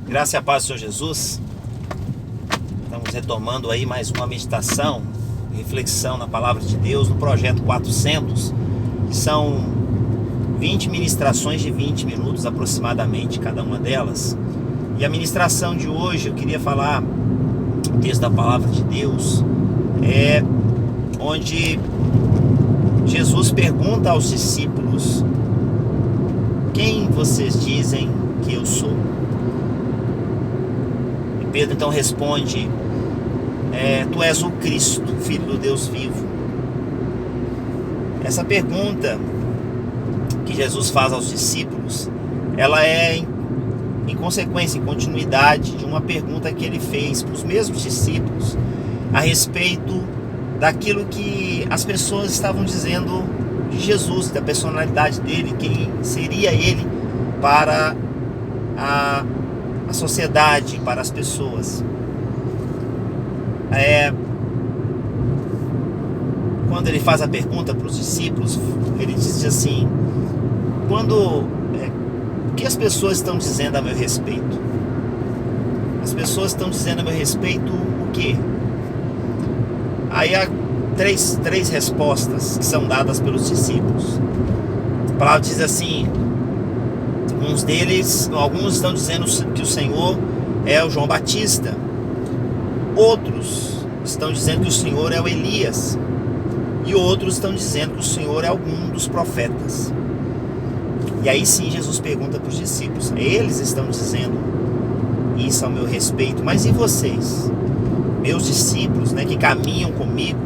Graça e a paz do Senhor Jesus. Estamos retomando aí mais uma meditação, reflexão na Palavra de Deus, no Projeto 400, que são 20 ministrações de 20 minutos aproximadamente, cada uma delas. E a ministração de hoje, eu queria falar o texto da Palavra de Deus, onde Jesus pergunta aos discípulos: quem vocês dizem que eu sou? E Pedro então responde: tu és o Cristo, Filho do Deus vivo. Essa pergunta que Jesus faz aos discípulos, ela é em consequência, em continuidade de uma pergunta que ele fez para os mesmos discípulos a respeito daquilo que as pessoas estavam dizendo de Jesus, da personalidade dele, quem seria ele para a sociedade, para as pessoas. Quando ele faz a pergunta para os discípulos, ele diz assim: o que as pessoas estão dizendo a meu respeito? As pessoas estão dizendo a meu respeito o quê? Aí há três respostas que são dadas pelos discípulos. A palavra diz assim: alguns estão dizendo que o Senhor é o João Batista, outros estão dizendo que o Senhor é o Elias, e outros estão dizendo que o Senhor é algum dos profetas. E aí sim Jesus pergunta para os discípulos: eles estão dizendo isso ao meu respeito, mas e vocês? Meus discípulos, que caminham comigo,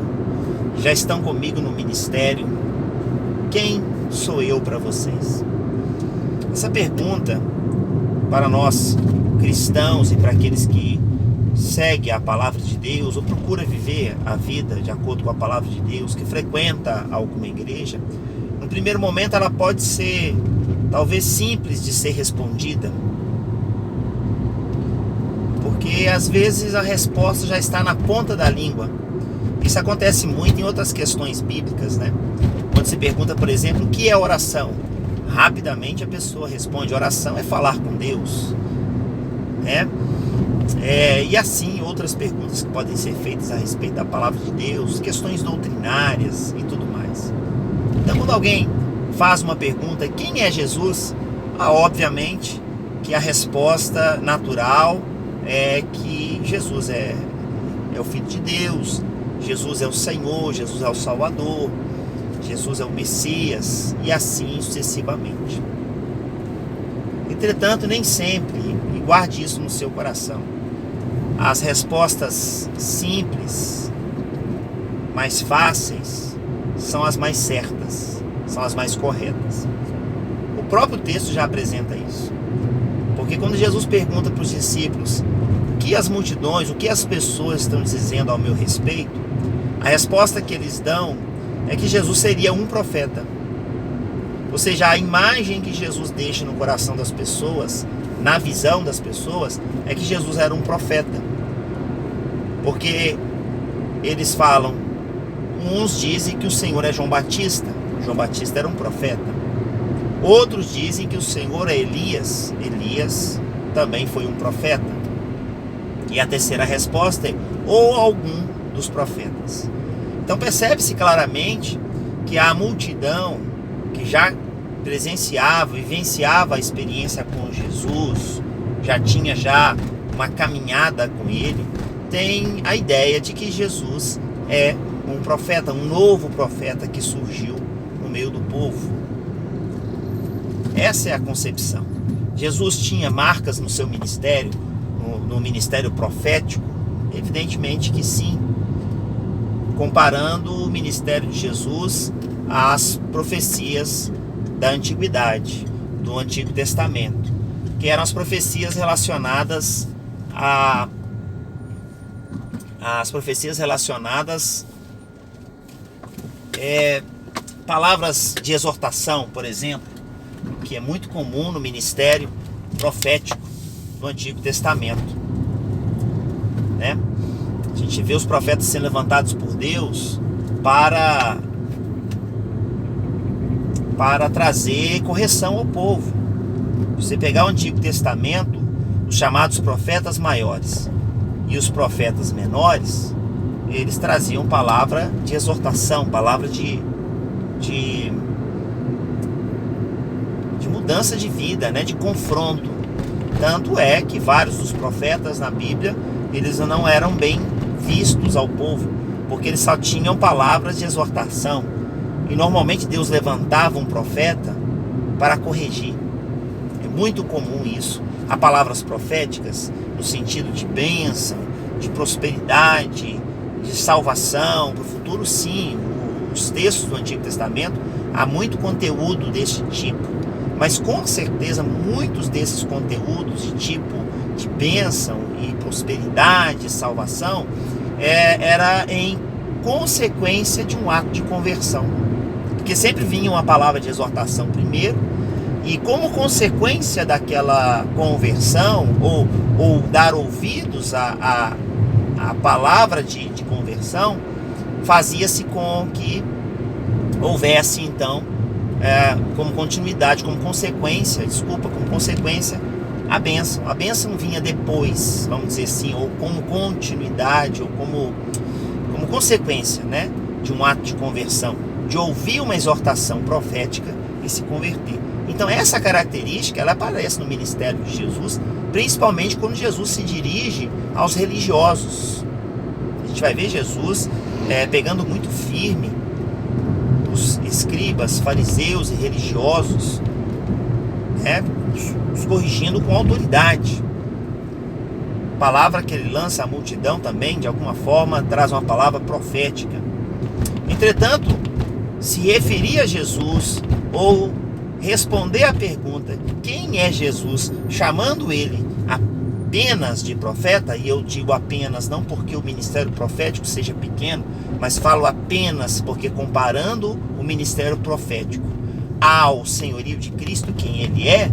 já estão comigo no ministério, quem sou eu para vocês? Essa pergunta, para nós cristãos e para aqueles que seguem a palavra de Deus ou procura viver a vida de acordo com a palavra de Deus, que frequenta alguma igreja, no primeiro momento ela pode ser talvez simples de ser respondida, porque às vezes a resposta já está na ponta da língua. Isso acontece muito em outras questões bíblicas, Quando se pergunta, por exemplo, o que é oração? Rapidamente a pessoa responde: oração é falar com Deus, e assim outras perguntas que podem ser feitas a respeito da palavra de Deus, questões doutrinárias e tudo mais. Então, quando alguém faz uma pergunta: quem é Jesus? Obviamente que a resposta natural é que Jesus é o Filho de Deus, Jesus é o Senhor, Jesus é o Salvador, Jesus é o Messias, e assim sucessivamente. Entretanto, nem sempre, e guarde isso no seu coração, as respostas simples, mais fáceis, são as mais certas, são as mais corretas. O próprio texto já apresenta isso. Porque quando Jesus pergunta para os discípulos o que as multidões, o que as pessoas estão dizendo ao meu respeito, a resposta que eles dão é que Jesus seria um profeta. Ou seja, a imagem que Jesus deixa no coração das pessoas, na visão das pessoas, é que Jesus era um profeta. Porque eles falam, uns dizem que o Senhor é João Batista. João Batista era um profeta. Outros dizem que o Senhor é Elias. Elias também foi um profeta. E a terceira resposta é: ou algum dos profetas. Então percebe-se claramente que a multidão que já presenciava, vivenciava a experiência com Jesus, já tinha uma caminhada com ele, tem a ideia de que Jesus é um profeta, um novo profeta que surgiu no meio do povo. Essa é a concepção. Jesus tinha marcas no seu ministério, no ministério profético? Evidentemente que sim. Comparando o ministério de Jesus às profecias da antiguidade, do Antigo Testamento, que eram as profecias relacionadas a palavras de exortação, por exemplo, que é muito comum no ministério profético do Antigo Testamento, A gente vê os profetas sendo levantados por Deus para trazer correção ao povo. Você pegar o Antigo Testamento, os chamados profetas maiores e os profetas menores, eles traziam palavra de exortação, palavra de mudança de vida, né? De confronto. Tanto é que vários dos profetas na Bíblia, eles não eram bem vistos ao povo, porque eles só tinham palavras de exortação. E normalmente Deus levantava um profeta para corrigir. É muito comum isso. Há palavras proféticas no sentido de bênção, de prosperidade, de salvação para o futuro, sim. Os textos do Antigo Testamento, há muito conteúdo desse tipo. Mas com certeza muitos desses conteúdos de tipo de bênção e prosperidade e salvação era em consequência de um ato de conversão. Porque sempre vinha uma palavra de exortação primeiro, e como consequência daquela conversão, ou dar ouvidos à palavra de conversão, fazia-se com que houvesse então como continuidade, como consequência, a bênção. A bênção vinha depois, vamos dizer assim, ou como continuidade, ou como consequência, né, de um ato de conversão, de ouvir uma exortação profética e se converter. Então essa característica, ela aparece no ministério de Jesus, principalmente quando Jesus se dirige aos religiosos. A gente vai ver Jesus pegando muito firme os escribas, fariseus e religiosos, os corrigindo com autoridade. A palavra que ele lança à multidão também, de alguma forma, traz uma palavra profética. Entretanto, se referir a Jesus ou responder à pergunta quem é Jesus, chamando ele apenas de profeta, e eu digo apenas não porque o ministério profético seja pequeno, mas falo apenas porque comparando o ministério profético ao senhorio de Cristo, quem ele é,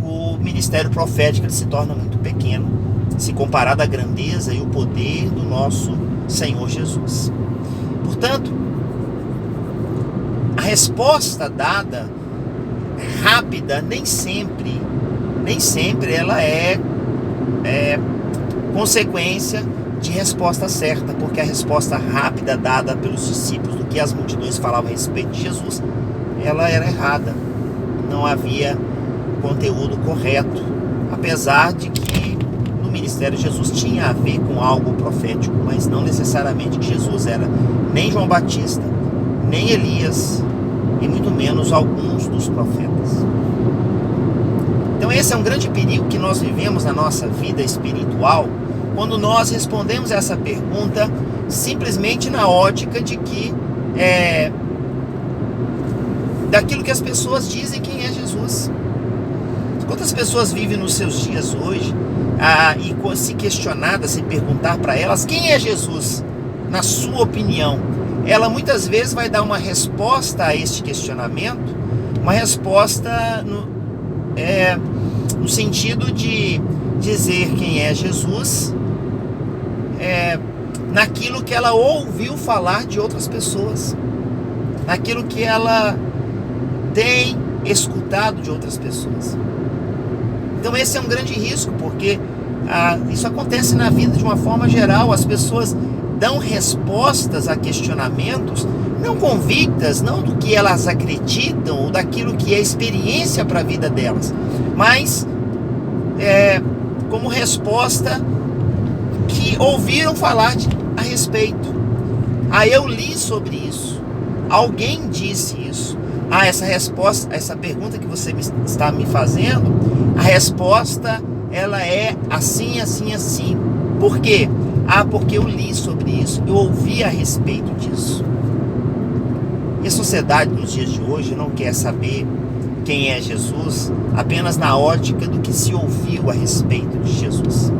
o ministério profético ele se torna muito pequeno, se comparado à grandeza e o poder do nosso Senhor Jesus. Portanto, a resposta dada rápida nem sempre ela é consequência de resposta certa, porque a resposta rápida dada pelos discípulos do que as multidões falavam a respeito de Jesus, ela era errada. Não havia conteúdo correto, apesar de que no ministério de Jesus tinha a ver com algo profético, mas não necessariamente que Jesus era nem João Batista, nem Elias, e muito menos alguns dos profetas. Então esse é um grande perigo que nós vivemos na nossa vida espiritual, quando nós respondemos essa pergunta simplesmente na ótica de que daquilo que as pessoas dizem quem é Jesus. Quantas pessoas vivem nos seus dias hoje e se questionadas, se perguntar para elas quem é Jesus, na sua opinião, ela muitas vezes vai dar uma resposta a este questionamento, uma resposta no sentido de dizer quem é Jesus naquilo que ela ouviu falar de outras pessoas, naquilo que ela tem escutado de outras pessoas. Então esse é um grande risco, porque isso acontece na vida de uma forma geral. As pessoas dão respostas a questionamentos não convictas, não do que elas acreditam ou daquilo que é experiência para a vida delas, mas como resposta que ouviram falar a respeito. Eu li sobre isso, alguém disse isso. Essa resposta, essa pergunta que você está me fazendo, a resposta ela é assim, assim, assim. Por quê? Porque eu li sobre isso, eu ouvi a respeito disso. E a sociedade nos dias de hoje não quer saber quem é Jesus apenas na ótica do que se ouviu a respeito de Jesus.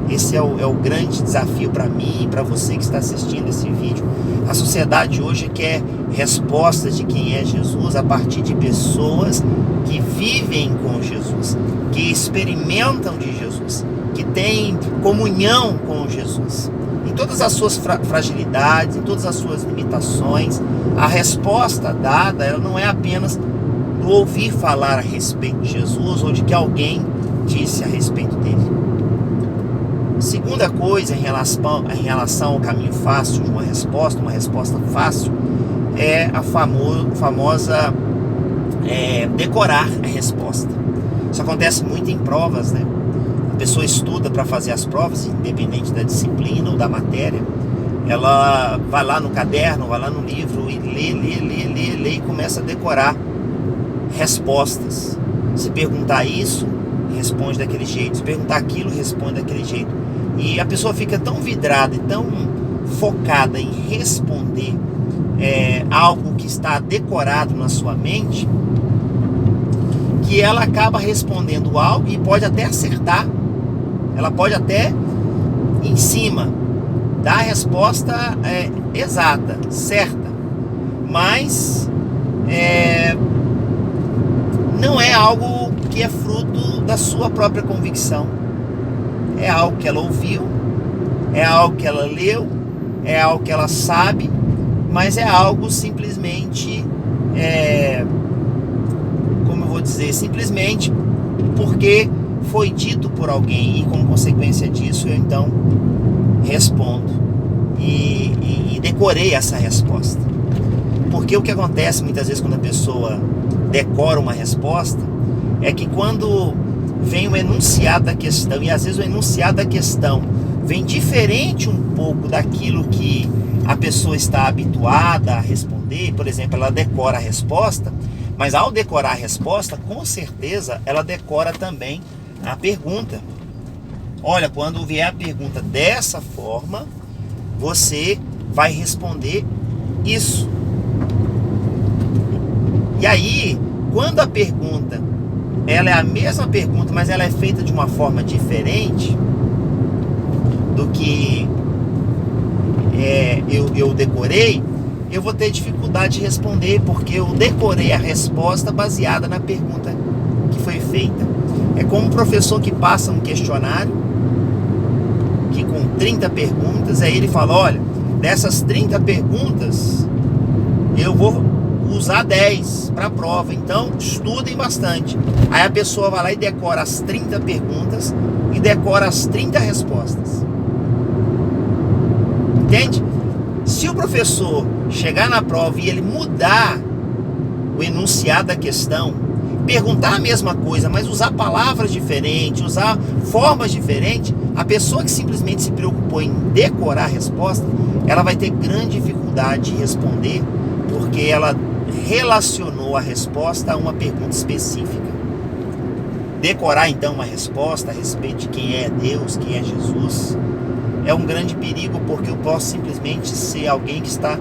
Esse é o grande desafio para mim e para você que está assistindo esse vídeo. A sociedade hoje quer respostas de quem é Jesus a partir de pessoas que vivem com Jesus, que experimentam de Jesus, que têm comunhão com Jesus. Em todas as suas fragilidades, em todas as suas limitações, a resposta dada ela não é apenas do ouvir falar a respeito de Jesus ou de que alguém disse a respeito dele. segunda coisa em relação ao caminho fácil de uma resposta fácil, é a famosa decorar a resposta. Isso acontece muito em provas, né? A pessoa estuda para fazer as provas, independente da disciplina ou da matéria. Ela vai lá no caderno, vai lá no livro e lê e começa a decorar respostas. Se perguntar isso, responde daquele jeito. Se perguntar aquilo, responde daquele jeito. E a pessoa fica tão vidrada e tão focada em responder algo que está decorado na sua mente, que ela acaba respondendo algo e pode até acertar. Ela pode até, em cima, dar a resposta exata, certa. Mas não é algo que é fruto da sua própria convicção. É algo que ela ouviu, é algo que ela leu, é algo que ela sabe, mas é algo simplesmente, como eu vou dizer, simplesmente porque foi dito por alguém, e como consequência disso eu então respondo e decorei essa resposta. Porque o que acontece muitas vezes quando a pessoa decora uma resposta é que quando vem o enunciado da questão, e às vezes o enunciado da questão vem diferente um pouco daquilo que a pessoa está habituada a responder, por exemplo, ela decora a resposta, mas ao decorar a resposta, com certeza ela decora também a pergunta. Olha, quando vier a pergunta dessa forma, você vai responder isso. E aí, quando a pergunta ela é a mesma pergunta, mas ela é feita de uma forma diferente do que eu decorei, eu vou ter dificuldade de responder, porque eu decorei a resposta baseada na pergunta que foi feita. É como um professor que passa um questionário que com 30 perguntas, aí ele fala, olha, dessas 30 perguntas eu vou usar 10 para a prova, então estudem bastante. Aí a pessoa vai lá e decora as 30 perguntas e decora as 30 respostas. Entende? Se o professor chegar na prova e ele mudar o enunciado da questão, perguntar a mesma coisa, mas usar palavras diferentes, usar formas diferentes, a pessoa que simplesmente se preocupou em decorar a resposta, ela vai ter grande dificuldade de responder, porque ela relacionou a resposta a uma pergunta específica. Decorar então uma resposta a respeito de quem é Deus, quem é Jesus, é um grande perigo, porque eu posso simplesmente ser alguém que está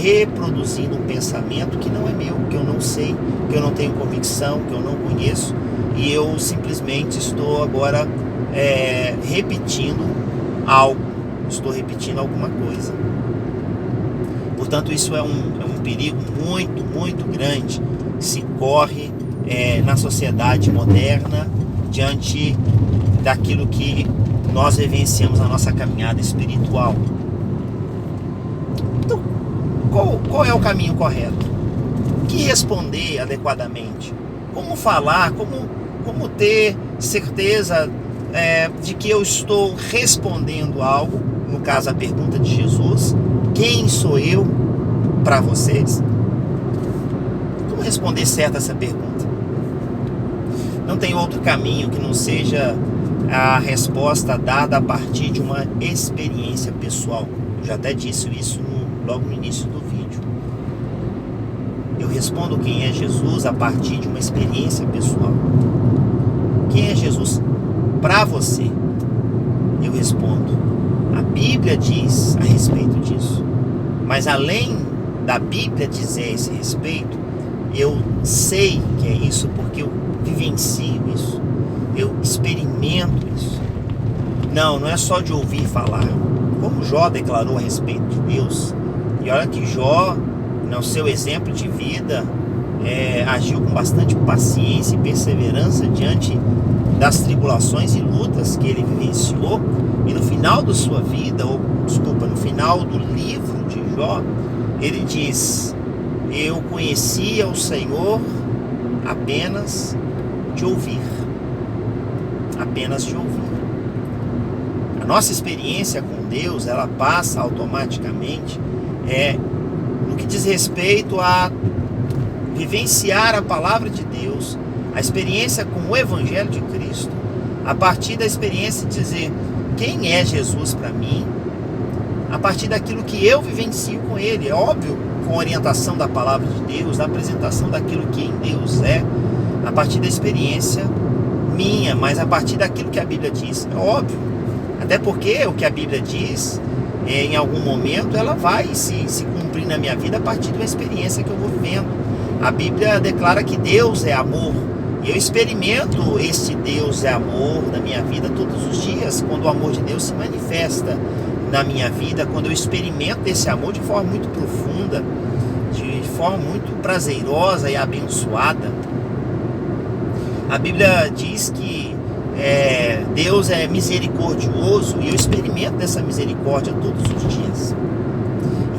reproduzindo um pensamento que não é meu, que eu não sei, que eu não tenho convicção, que eu não conheço, e eu simplesmente estou agora repetindo algo, estou repetindo alguma coisa. Portanto, isso é um perigo muito, muito grande que se corre na sociedade moderna diante daquilo que nós vivenciamos na nossa caminhada espiritual. Então, qual é o caminho correto? O que responder adequadamente? Como falar? Como ter certeza de que eu estou respondendo algo? No caso, a pergunta de Jesus: quem sou eu para vocês? Como responder certo essa pergunta? Não tem outro caminho que não seja a resposta dada a partir de uma experiência pessoal. Eu já até disse isso logo no início do vídeo. Eu respondo quem é Jesus a partir de uma experiência pessoal. Quem é Jesus para você? Eu respondo: a Bíblia diz a respeito disso. Mas além da Bíblia dizer a esse respeito, eu sei que é isso porque eu vivencio isso. Eu experimento isso. Não é só de ouvir falar. Como Jó declarou a respeito de Deus. E olha que Jó, no seu exemplo de vida, agiu com bastante paciência e perseverança diante das tribulações e lutas que ele vivenciou. E no final da sua vida, no final do livro de Jó, ele diz: eu conhecia o Senhor apenas de ouvir. Apenas de ouvir. nossa experiência com Deus, ela passa automaticamente no que diz respeito a vivenciar a palavra de Deus, a experiência com o Evangelho de Cristo, a partir da experiência de dizer quem é Jesus para mim, a partir daquilo que eu vivencio com Ele. É óbvio, com a orientação da palavra de Deus, da apresentação daquilo que em Deus é, a partir da experiência minha, mas a partir daquilo que a Bíblia diz. É óbvio, até porque o que a Bíblia diz, em algum momento, ela vai se cumprir na minha vida a partir de uma experiência que eu vou vivendo. A Bíblia declara que Deus é amor, e eu experimento esse Deus é amor na minha vida todos os dias, quando o amor de Deus se manifesta na minha vida, quando eu experimento esse amor de forma muito profunda, de forma muito prazerosa e abençoada. A Bíblia diz que Deus é misericordioso, e eu experimento dessa misericórdia todos os dias.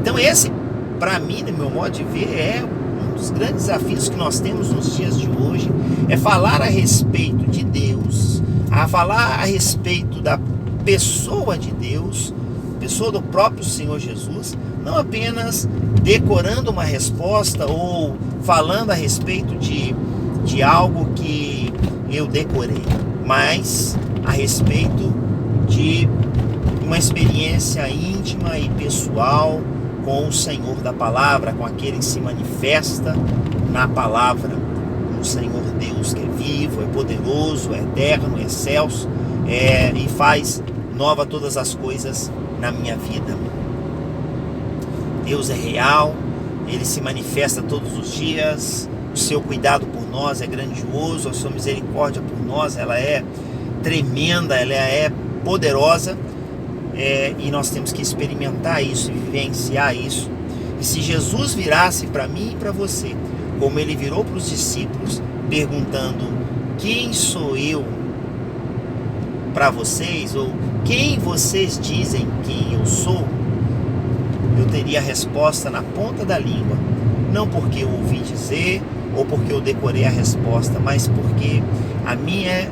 Então esse, para mim, no meu modo de ver, é um dos grandes desafios que nós temos nos dias de hoje, é falar a respeito de Deus, a falar a respeito da pessoa de Deus, pessoa do próprio Senhor Jesus, não apenas decorando uma resposta ou falando a respeito de algo que eu decorei, mas a respeito de uma experiência íntima e pessoal com o Senhor da palavra, com aquele que se manifesta na palavra, o Senhor Deus que é vivo, é poderoso, é eterno, é excelso, e faz nova todas as coisas na minha vida. Deus é real, Ele se manifesta todos os dias, o seu cuidado por nós é grandioso, a sua misericórdia por nós, ela é tremenda, ela é poderosa, e nós temos que experimentar isso, vivenciar isso. E se Jesus virasse para mim e para você, como Ele virou para os discípulos, perguntando: quem sou eu para vocês? Ou quem vocês dizem que eu sou? Eu teria a resposta na ponta da língua, não porque eu ouvi dizer ou porque eu decorei a resposta, mas porque a minha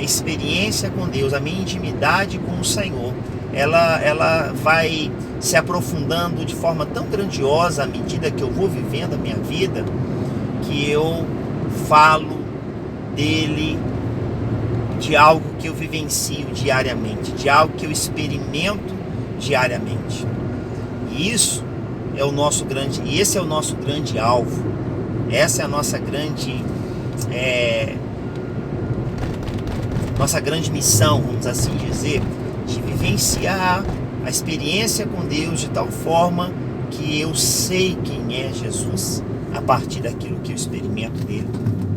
experiência com Deus, a minha intimidade com o Senhor, ela vai se aprofundando de forma tão grandiosa à medida que eu vou vivendo a minha vida, que eu falo dele, de algo que eu vivencio diariamente, de algo que eu experimento diariamente. E isso é o nosso grande, e esse é o nosso grande alvo. Essa é a nossa grande missão, vamos assim dizer, de vivenciar a experiência com Deus de tal forma que eu sei quem é Jesus a partir daquilo que eu experimento dele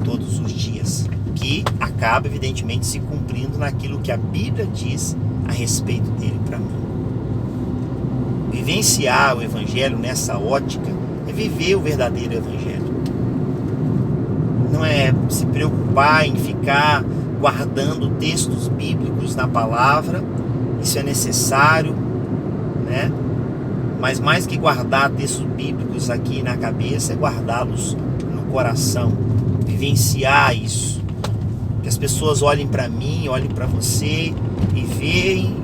todos os dias, que acaba evidentemente se cumprindo naquilo que a Bíblia diz a respeito dele para mim. Vivenciar o Evangelho nessa ótica é viver o verdadeiro Evangelho. Não é se preocupar em ficar guardando textos bíblicos na palavra, isso é necessário, né? Mas mais que guardar textos bíblicos aqui na cabeça, é guardá-los no coração, vivenciar isso. Que as pessoas olhem para mim, olhem para você e veem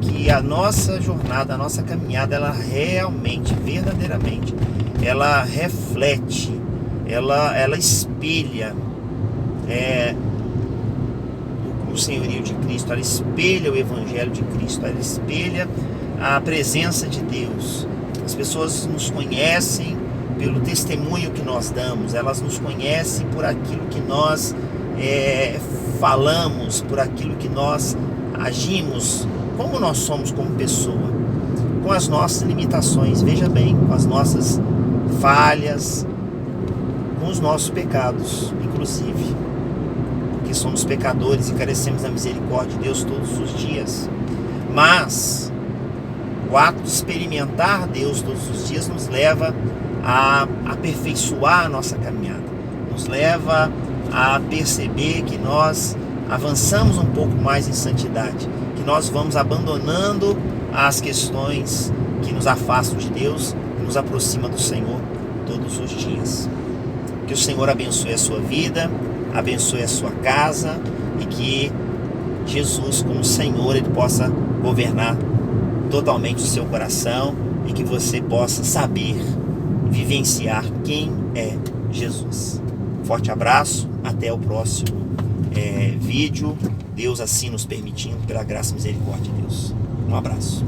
que a nossa jornada, a nossa caminhada, ela realmente, verdadeiramente, ela reflete, ela espelha o senhorio de Cristo, ela espelha o Evangelho de Cristo, ela espelha a presença de Deus. As pessoas nos conhecem pelo testemunho que nós damos, elas nos conhecem por aquilo que nós falamos, por aquilo que nós agimos, como nós somos como pessoa, com as nossas limitações, veja bem, com as nossas falhas, com os nossos pecados, inclusive, porque somos pecadores e carecemos da misericórdia de Deus todos os dias. Mas o ato de experimentar Deus todos os dias nos leva a aperfeiçoar a nossa caminhada, nos leva a perceber que nós avançamos um pouco mais em santidade, que nós vamos abandonando as questões que nos afastam de Deus e nos aproximam do Senhor todos os dias. Que o Senhor abençoe a sua vida, abençoe a sua casa, e que Jesus como Senhor, Ele possa governar totalmente o seu coração e que você possa saber vivenciar quem é Jesus. Forte abraço, até o próximo vídeo, Deus assim nos permitindo, pela graça e misericórdia de Deus. Um abraço.